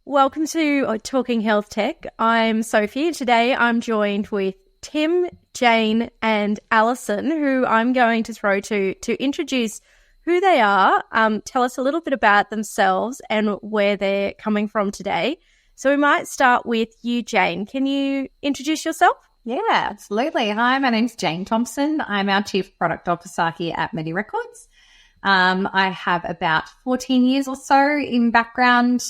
Welcome to Talking Health Tech. I'm Sophie. Today I'm joined with Tim, Jayne and Alison, who I'm going to throw to introduce who they are, tell us a little bit about themselves and where they're coming from today. So we might start with you, Jayne. Can you introduce yourself? Yeah, absolutely. Hi, my name's Jayne Thompson. I'm our Chief Product Officer here at MediRecords. I have about 14 years or so in background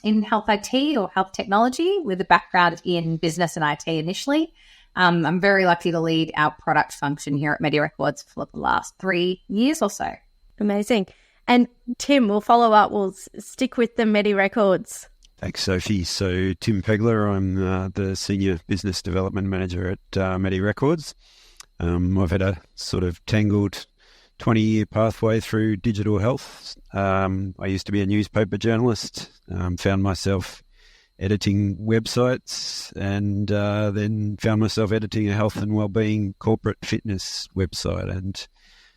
in health IT or health technology with a background in business and IT initially. I'm very lucky to lead our product function here at MediRecords for the last 3 years or so. Amazing. And Tim, we'll follow up. We'll stick with the MediRecords. Thanks, Sophie. So Tim Pegler, I'm the Senior Business Development Manager at MediRecords. I've had a sort of tangled 20-year pathway through digital health. I used to be a newspaper journalist, found myself editing websites and then found myself editing a health and wellbeing corporate fitness website. And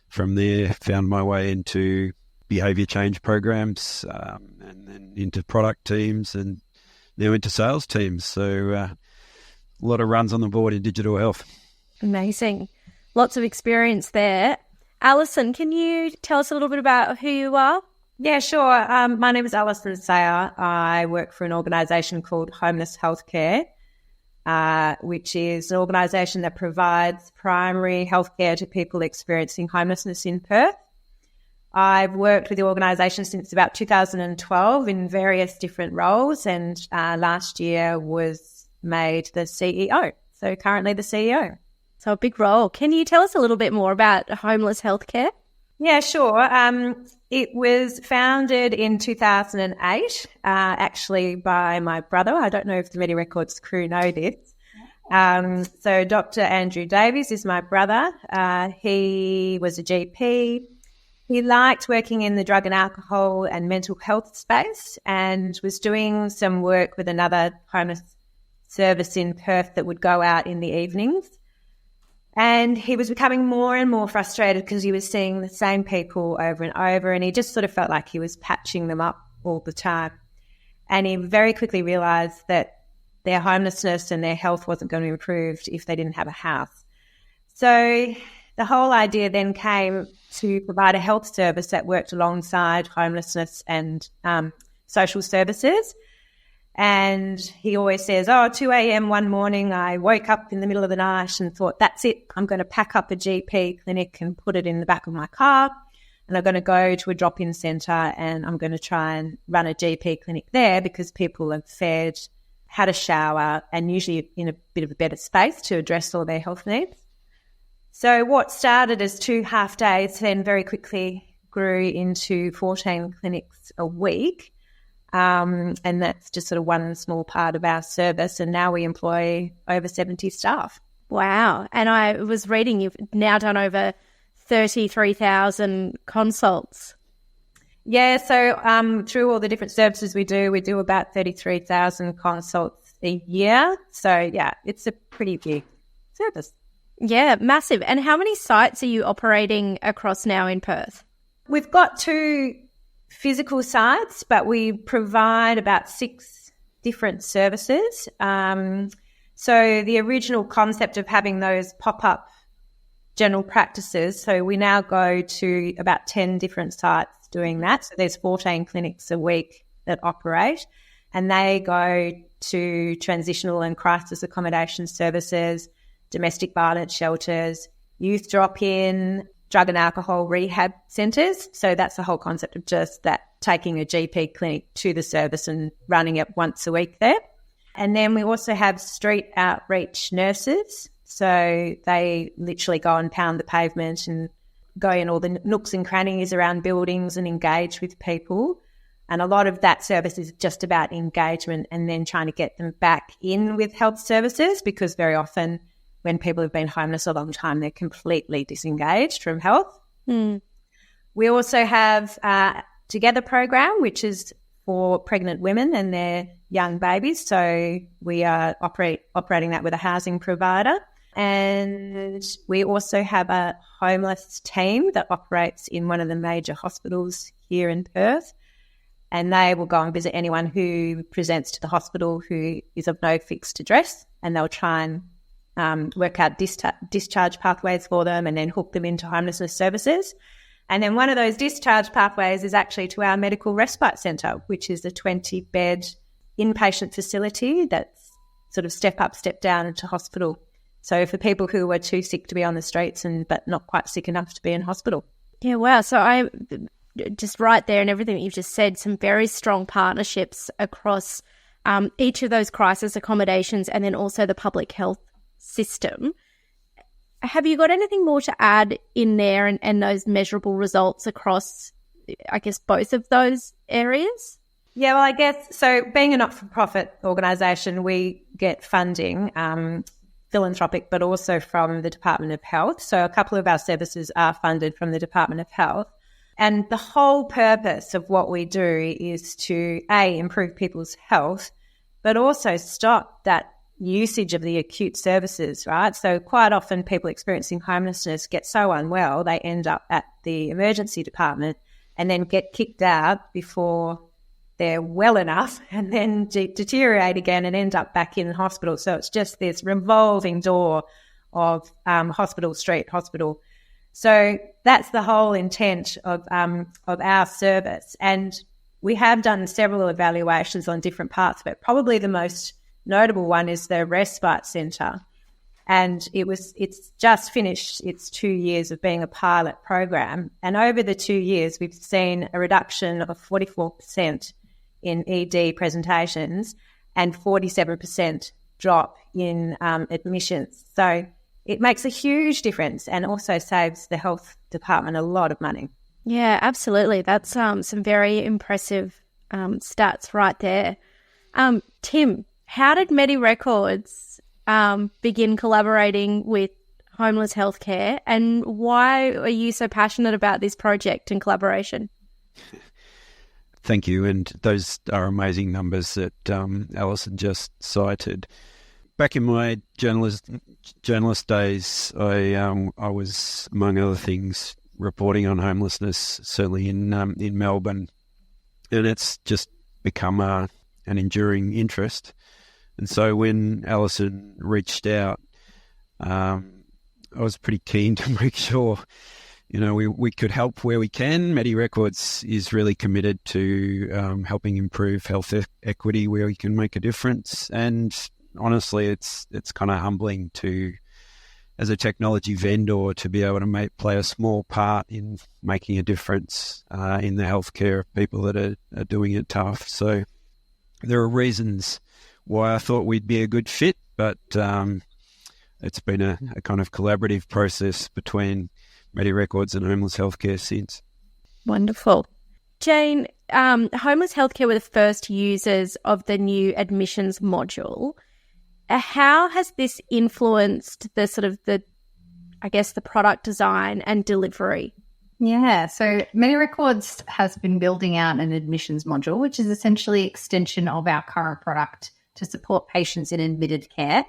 from there, found my way into behaviour change programs and then into product teams and now into sales teams. So a lot of runs on the board in digital health. Amazing. Lots of experience there. Alison, can you tell us a little bit about who you are? Yeah, sure. My name is Alison Sayer. I work for an organisation called Homeless Healthcare, which is an organisation that provides primary healthcare to people experiencing homelessness in Perth. I've worked with the organisation since about 2012 in various different roles, and last year was made the CEO. So currently the CEO. So a big role. Can you tell us a little bit more about homeless healthcare? Yeah, sure. It was founded in 2008, actually by my brother. I don't know if the MediRecords crew know this. So Dr. Andrew Davies is my brother. He was a GP. He liked working in the drug and alcohol and mental health space and was doing some work with another homeless service in Perth that would go out in the evenings. And he was becoming more and more frustrated because he was seeing the same people over and over, and he just sort of felt like he was patching them up all the time. And he very quickly realised that their homelessness and their health wasn't going to improve if they didn't have a house. So the whole idea then came to provide a health service that worked alongside homelessness and social services. And he always says, 2 a.m. one morning, I woke up in the middle of the night and thought, that's it. I'm going to pack up a GP clinic and put it in the back of my car. And I'm going to go to a drop-in centre and I'm going to try and run a GP clinic there because people have fed, had a shower, and usually in a bit of a better space to address all their health needs. So what started as 2 half days then very quickly grew into 14 clinics a week. And that's just sort of one small part of our service. And now we employ over 70 staff. Wow. And I was reading you've now done over 33,000 consults. Yeah. So through all the different services we do about 33,000 consults a year. So, yeah, it's a pretty big service. Yeah, massive. And how many sites are you operating across now in Perth? We've got 2 physical sites, but we provide about 6 different services. So the original concept of having those pop-up general practices, so we now go to about 10 different sites doing that. So there's 14 clinics a week that operate, and they go to transitional and crisis accommodation services, domestic violence shelters, youth drop-in, drug and alcohol rehab centres. So that's the whole concept of just that, taking a GP clinic to the service and running it once a week there. And then we also have street outreach nurses. So they literally go and pound the pavement and go in all the nooks and crannies around buildings and engage with people. And a lot of that service is just about engagement and then trying to get them back in with health services, because very often when people have been homeless a long time, they're completely disengaged from health. We also have a Together program, which is for pregnant women and their young babies. So we are operating that with a housing provider. And we also have a homeless team that operates in one of the major hospitals here in Perth. and they will go and visit anyone who presents to the hospital who is of no fixed address, and they'll try and work out discharge pathways for them and then hook them into homelessness services. And then one of those discharge pathways is actually to our medical respite centre, which is a 20-bed inpatient facility that's sort of step up, step down into hospital. So for people who are too sick to be on the streets but not quite sick enough to be in hospital. Yeah, wow. So I just right there and everything that you've just said, some very strong partnerships across each of those crisis accommodations and then also the public health system. Have you got anything more to add in there and those measurable results across, I guess, both of those areas? Yeah, well, I guess, so being a not-for-profit organisation, we get funding, philanthropic, but also from the Department of Health. So a couple of our services are funded from the Department of Health. And the whole purpose of what we do is to, A, improve people's health, but also stop that usage of the acute services, right? So quite often people experiencing homelessness get so unwell, they end up at the emergency department and then get kicked out before they're well enough and then deteriorate again and end up back in hospital. So it's just this revolving door of hospital, street, hospital. So that's the whole intent of our service. And we have done several evaluations on different parts, but probably the most notable one is the Respite Centre. And it's just finished its 2 years of being a pilot program. And over the 2 years, we've seen a reduction of 44% in ED presentations and 47% drop in admissions. So it makes a huge difference and also saves the health department a lot of money. Yeah, absolutely. That's some very impressive stats right there. Tim, how did MediRecords begin collaborating with homeless healthcare, and why are you so passionate about this project and collaboration? Thank you. And those are amazing numbers that Alison just cited. Back in my journalist days, I was, among other things, reporting on homelessness, certainly in Melbourne, and it's just become an enduring interest. And so when Alison reached out, I was pretty keen to make sure, we could help where we can. MediRecords is really committed to helping improve health equity where we can make a difference. And honestly, it's kind of humbling to, as a technology vendor, to be able to play a small part in making a difference in the healthcare of people that are doing it tough. So there are reasons why I thought we'd be a good fit, but it's been a kind of collaborative process between MediRecords and homeless healthcare since. Wonderful. Jayne, homeless healthcare were the first users of the new admissions module. How has this influenced the product design and delivery? Yeah, so MediRecords has been building out an admissions module, which is essentially an extension of our current product to support patients in admitted care.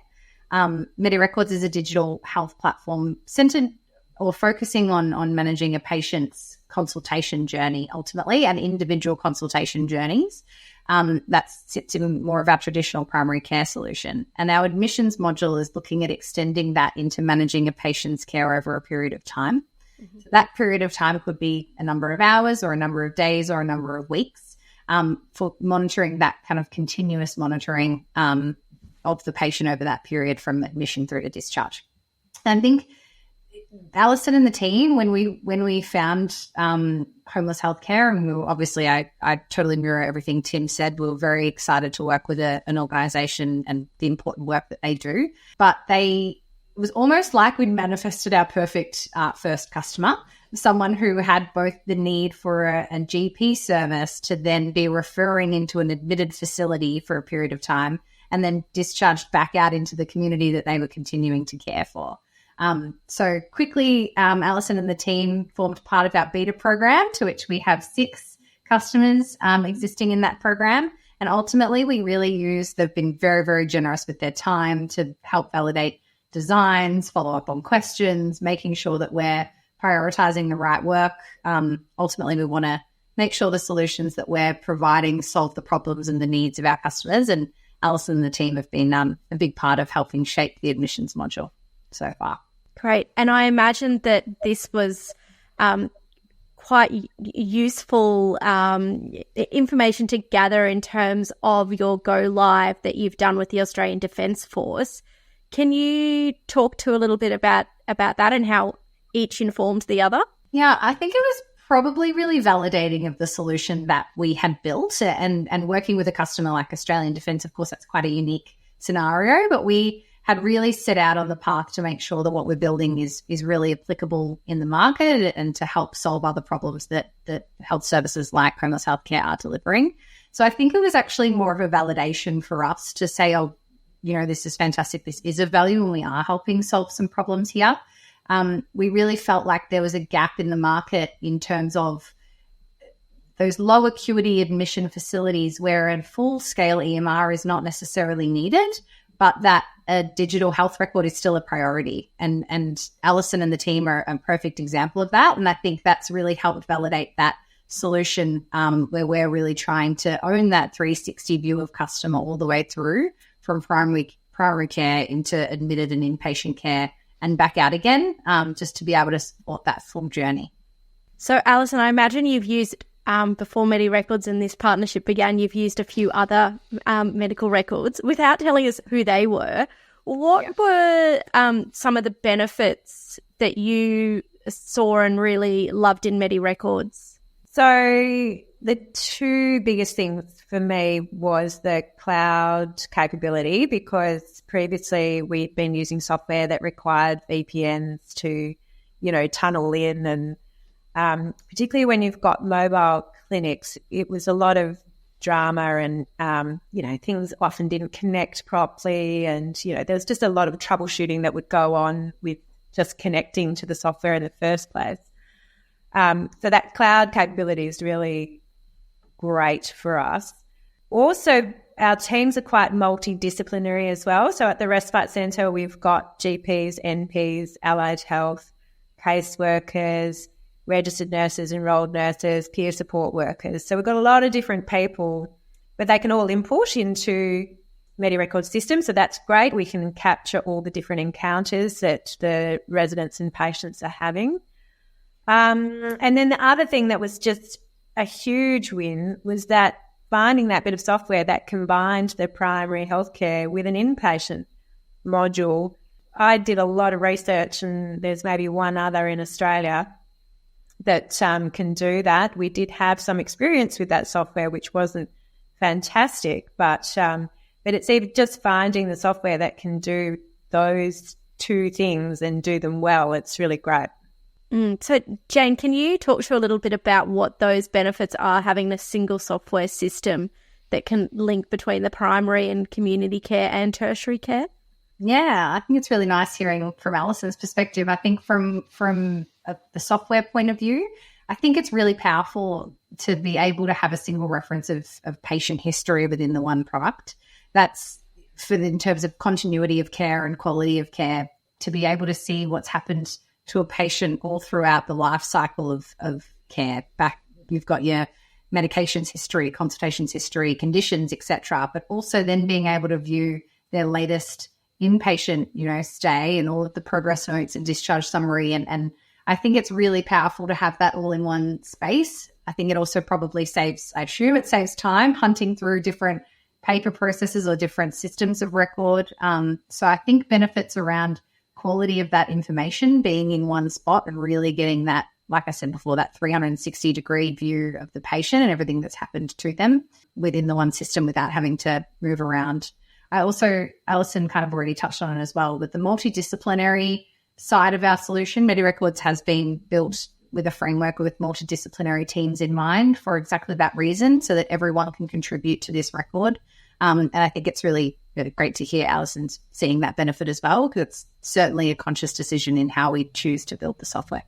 MediRecords is a digital health platform centered or focusing on managing a patient's consultation journey ultimately, and individual consultation journeys. That sits in more of our traditional primary care solution. And our admissions module is looking at extending that into managing a patient's care over a period of time. Mm-hmm. So that period of time could be a number of hours or a number of days or a number of weeks. For monitoring that kind of continuous monitoring of the patient over that period from admission through to discharge. And I think Alison and the team, when we found homeless healthcare, and obviously I totally mirror everything Tim said, we were very excited to work with an organisation and the important work that they do. But it was almost like we'd manifested our perfect first customer, someone who had both the need for a GP service to then be referring into an admitted facility for a period of time and then discharged back out into the community that they were continuing to care for. So quickly, Alison and the team formed part of our beta program, to which we have 6 customers existing in that program. And ultimately, they've been very, very generous with their time to help validate designs, follow up on questions, making sure that we're prioritizing the right work. Ultimately, we want to make sure the solutions that we're providing solve the problems and the needs of our customers. And Alison and the team have been a big part of helping shape the admissions module so far. Great. And I imagine that this was quite useful information to gather in terms of your go live that you've done with the Australian Defence Force. Can you talk to a little bit about that and how each informed the other? Yeah, I think it was probably really validating of the solution that we had built, and working with a customer like Australian Defence, of course, that's quite a unique scenario, but we had really set out on the path to make sure that what we're building is really applicable in the market and to help solve other problems that health services like homeless healthcare are delivering. So I think it was actually more of a validation for us to say, oh, this is fantastic. This is of value and we are helping solve some problems here. We really felt like there was a gap in the market in terms of those low acuity admission facilities where a full scale EMR is not necessarily needed, but that a digital health record is still a priority. And Alison and the team are a perfect example of that. And I think that's really helped validate that solution where we're really trying to own that 360 view of customer all the way through from primary care into admitted and inpatient care and back out again, just to be able to support that full journey. So, Alison, I imagine you've used, before MediRecords and this partnership began, you've used a few other medical records. Without telling us who they were, what were some of the benefits that you saw and really loved in MediRecords? So the two biggest things for me was the cloud capability, because previously we'd been using software that required VPNs to, tunnel in, and particularly when you've got mobile clinics, it was a lot of drama and, things often didn't connect properly, and, there was just a lot of troubleshooting that would go on with just connecting to the software in the first place. So that cloud capability is really great for us. Also, our teams are quite multidisciplinary as well. So at the Respite Centre, we've got GPs, NPs, allied health, caseworkers, registered nurses, enrolled nurses, peer support workers. So we've got a lot of different people, but they can all import into MediRecords system. So that's great. We can capture all the different encounters that the residents and patients are having. And then the other thing that was just a huge win was that finding that bit of software that combined the primary healthcare with an inpatient module. I did a lot of research, and there's maybe one other in Australia that can do that. We did have some experience with that software, which wasn't fantastic, but it's even just finding the software that can do those two things and do them well. It's really great. So, Jayne, can you talk to a little bit about what those benefits are, having a single software system that can link between the primary and community care and tertiary care? Yeah, I think it's really nice hearing from Alison's perspective. I think from the software point of view, I think it's really powerful to be able to have a single reference of patient history within the one product. That's in terms of continuity of care and quality of care, to be able to see what's happened to a patient all throughout the life cycle of care. Back, you've got your medications history, consultations history, conditions, etc., but also then being able to view their latest inpatient, stay and all of the progress notes and discharge summary. And I think it's really powerful to have that all in one space. I think it also probably saves time hunting through different paper processes or different systems of record. So I think benefits around quality of that information being in one spot and really getting that, like I said before, that 360-degree view of the patient and everything that's happened to them within the one system without having to move around. Alison kind of already touched on it as well, but the multidisciplinary side of our solution, MediRecords has been built with a framework with multidisciplinary teams in mind for exactly that reason, so that everyone can contribute to this record. And I think it's really great to hear Alison's seeing that benefit as well, because it's certainly a conscious decision in how we choose to build the software.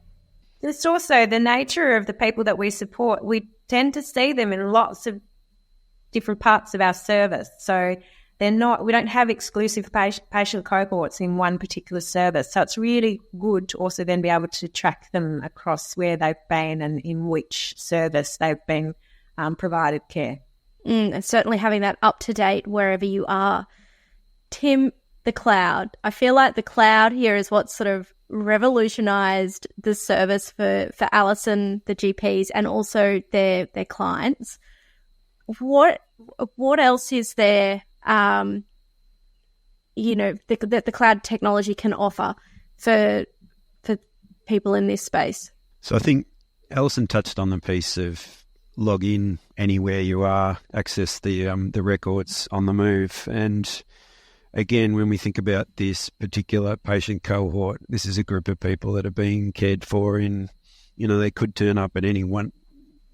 It's also the nature of the people that we support. We tend to see them in lots of different parts of our service. So we don't have exclusive patient cohorts in one particular service. So it's really good to also then be able to track them across where they've been and in which service they've been provided care. And certainly having that up to date wherever you are. Tim, the cloud. I feel like the cloud here is what sort of revolutionized the service for Alison, the GPs, and also their clients. What else is there, the cloud technology can offer for people in this space? So I think Alison touched on the piece of log in anywhere you are, access the records on the move. And again, when we think about this particular patient cohort, this is a group of people that are being cared for in, they could turn up at any one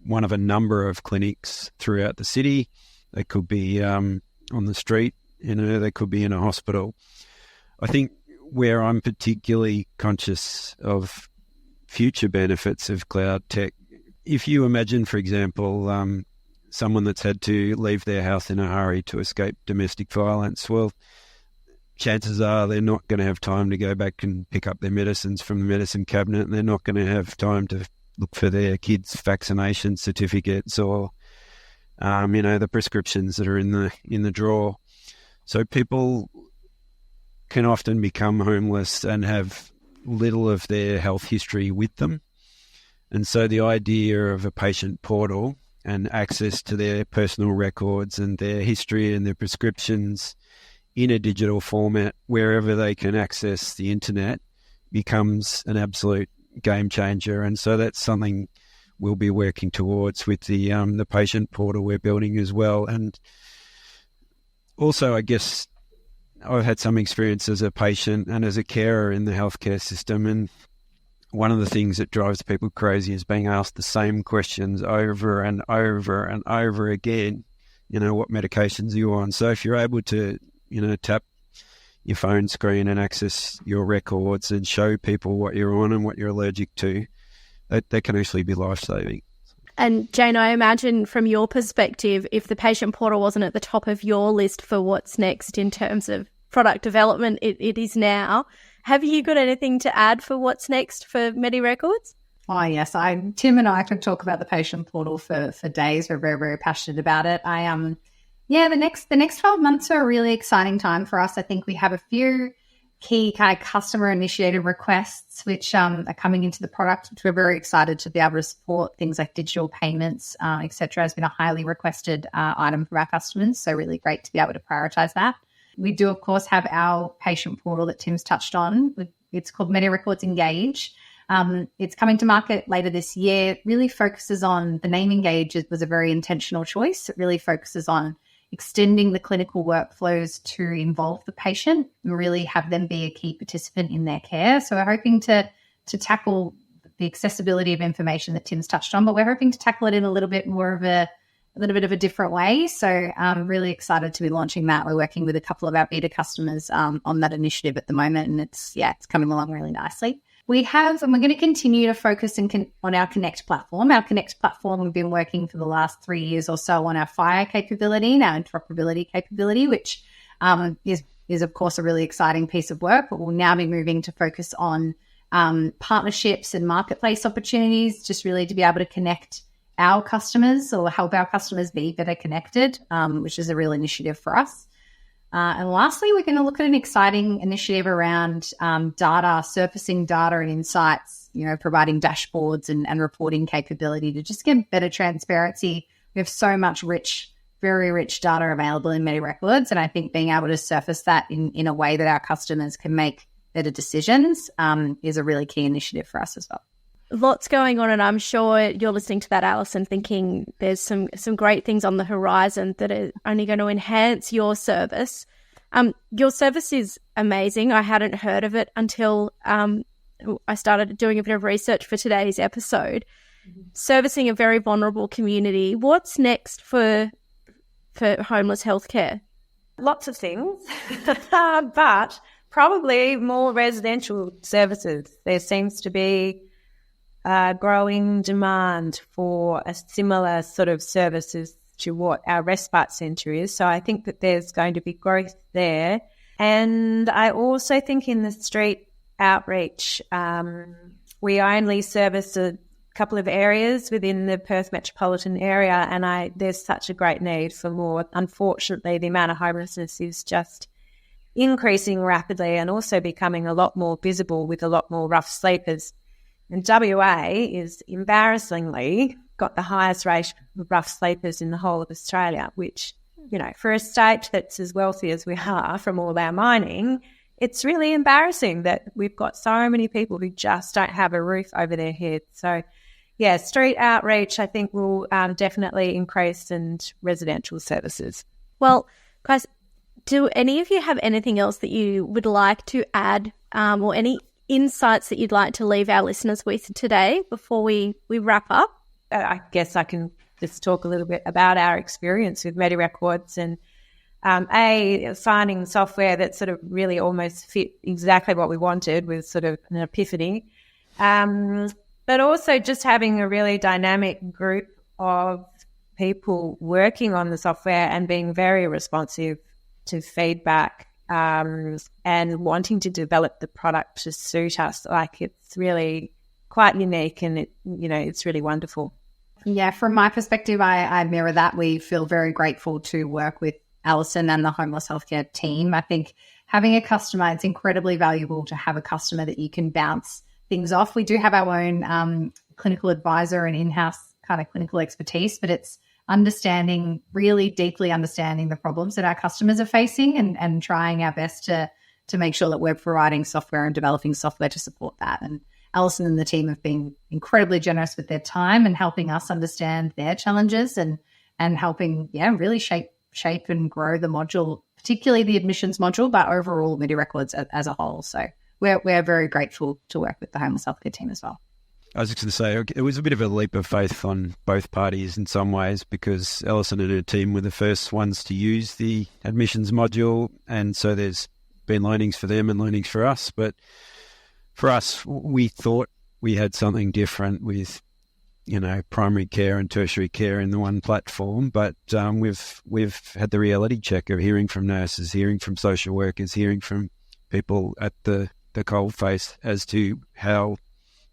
of a number of clinics throughout the city. They could be on the street, they could be in a hospital. I think where I'm particularly conscious of future benefits of cloud tech, if you imagine, for example, someone that's had to leave their house in a hurry to escape domestic violence, well, chances are they're not going to have time to go back and pick up their medicines from the medicine cabinet, and they're not going to have time to look for their kids' vaccination certificates or, the prescriptions that are in the drawer. So people can often become homeless and have little of their health history with them. And so the idea of a patient portal and access to their personal records and their history and their prescriptions in a digital format wherever they can access the internet becomes an absolute game changer. And so that's something we'll be working towards with the patient portal we're building as well. And also, I guess I've had some experience as a patient and as a carer in the healthcare system, and one of the things that drives people crazy is being asked the same questions over and over and over again. What medications are you on? So if you're able to tap your phone screen and access your records and show people what you're on and what you're allergic to, that can actually be life-saving. And Jayne, I imagine from your perspective, if the patient portal wasn't at the top of your list for what's next in terms of product development, it is now. Have you got anything to add for what's next for MediRecords? Oh, yes. Tim and I could talk about the patient portal for days. We're very, very passionate about it. The next 12 months are a really exciting time for us. I think we have a few key kind of customer-initiated requests which are coming into the product, which we're very excited to be able to support. Things like digital payments, etc., has been a highly requested item from our customers, so really great to be able to prioritize that. We do, of course, have our patient portal that Tim's touched on. It's called MediRecords Engage. It's coming to market later this year. It really focuses on, the name Engage was a very intentional choice. It really focuses on extending the clinical workflows to involve the patient and really have them be a key participant in their care. So we're hoping to tackle the accessibility of information that Tim's touched on, but we're hoping to tackle it in a little bit of a different way. So I'm really excited to be launching that. We're working with a couple of our beta customers on that initiative at the moment, and it's coming along really nicely. We're going to continue to focus on our Connect platform. Our Connect platform, we've been working for the last 3 years or so on our FHIR capability and our interoperability capability, which is of course a really exciting piece of work, but we'll now be moving to focus on partnerships and marketplace opportunities, just really to be able to connect our customers or help our customers be better connected, which is a real initiative for us. And lastly, we're going to look at an exciting initiative around data, surfacing data and insights, providing dashboards and reporting capability to just get better transparency. We have so much very rich data available in MediRecords, and I think being able to surface that in a way that our customers can make better decisions is a really key initiative for us as well. Lots going on, and I'm sure you're listening to that, Alison, thinking there's some great things on the horizon that are only going to enhance your service. Your service is amazing. I hadn't heard of it until I started doing a bit of research for today's episode. Mm-hmm. Servicing a very vulnerable community. What's next for homeless healthcare? Lots of things, but probably more residential services. There seems to be growing demand for a similar sort of services to what our respite centre is. So I think that there's going to be growth there. And I also think in the street outreach, we only service a couple of areas within the Perth metropolitan area, and there's such a great need for more. Unfortunately, the amount of homelessness is just increasing rapidly and also becoming a lot more visible with a lot more rough sleepers. And WA is embarrassingly got the highest rate of rough sleepers in the whole of Australia, which, for a state that's as wealthy as we are from all our mining, it's really embarrassing that we've got so many people who just don't have a roof over their heads. So, yeah, street outreach, I think, will definitely increase, and residential services. Well, guys, do any of you have anything else that you would like to add, or any insights that you'd like to leave our listeners with today before we wrap up? I guess I can just talk a little bit about our experience with MediRecords and finding software that sort of really almost fit exactly what we wanted was sort of an epiphany. But also just having a really dynamic group of people working on the software and being very responsive to feedback, and wanting to develop the product to suit us. Like, it's really quite unique, and it's really wonderful. Yeah, from my perspective, I mirror that. We feel very grateful to work with Alison and the homeless healthcare team. I think having a customer, it's incredibly valuable to have a customer that you can bounce things off. We do have our own clinical advisor and in-house kind of clinical expertise, but it's really deeply understanding the problems that our customers are facing and trying our best to make sure that we're providing software and developing software to support that. And Alison and the team have been incredibly generous with their time and helping us understand their challenges and helping, really shape and grow the module, particularly the admissions module, but overall MediRecords as a whole. So we're very grateful to work with the homeless healthcare team as well. I was just going to say, it was a bit of a leap of faith on both parties in some ways, because Alison and her team were the first ones to use the admissions module, and so there's been learnings for them and learnings for us. But for us, we thought we had something different with, primary care and tertiary care in the one platform, but we've had the reality check of hearing from nurses, hearing from social workers, hearing from people at the coalface as to how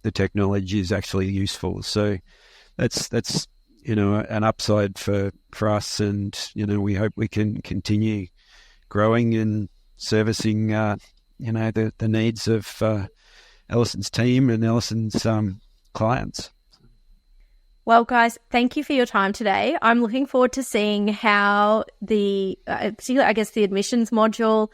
the technology is actually useful. So that's an upside for us, and we hope we can continue growing and servicing the needs of Alison's team and Alison's clients. Well, guys, thank you for your time today. I'm looking forward to seeing how particularly, I guess, the admissions module,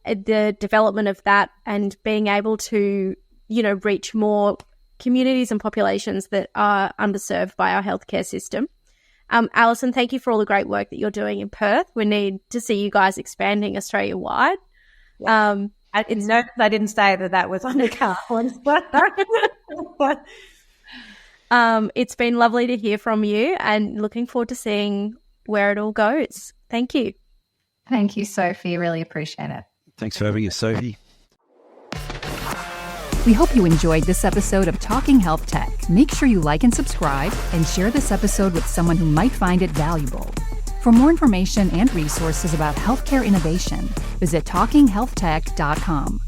the development of that, and being able to, reach more communities and populations that are underserved by our healthcare system. Alison, thank you for all the great work that you're doing in Perth. We need to see you guys expanding Australia-wide. Yeah. I didn't say that was on the cards. It's been lovely to hear from you, and looking forward to seeing where it all goes. Thank you. Thank you, Sophie. Really appreciate it. Thanks for having us, Sophie. We hope you enjoyed this episode of Talking Health Tech. Make sure you like and subscribe, and share this episode with someone who might find it valuable. For more information and resources about healthcare innovation, visit talkinghealthtech.com.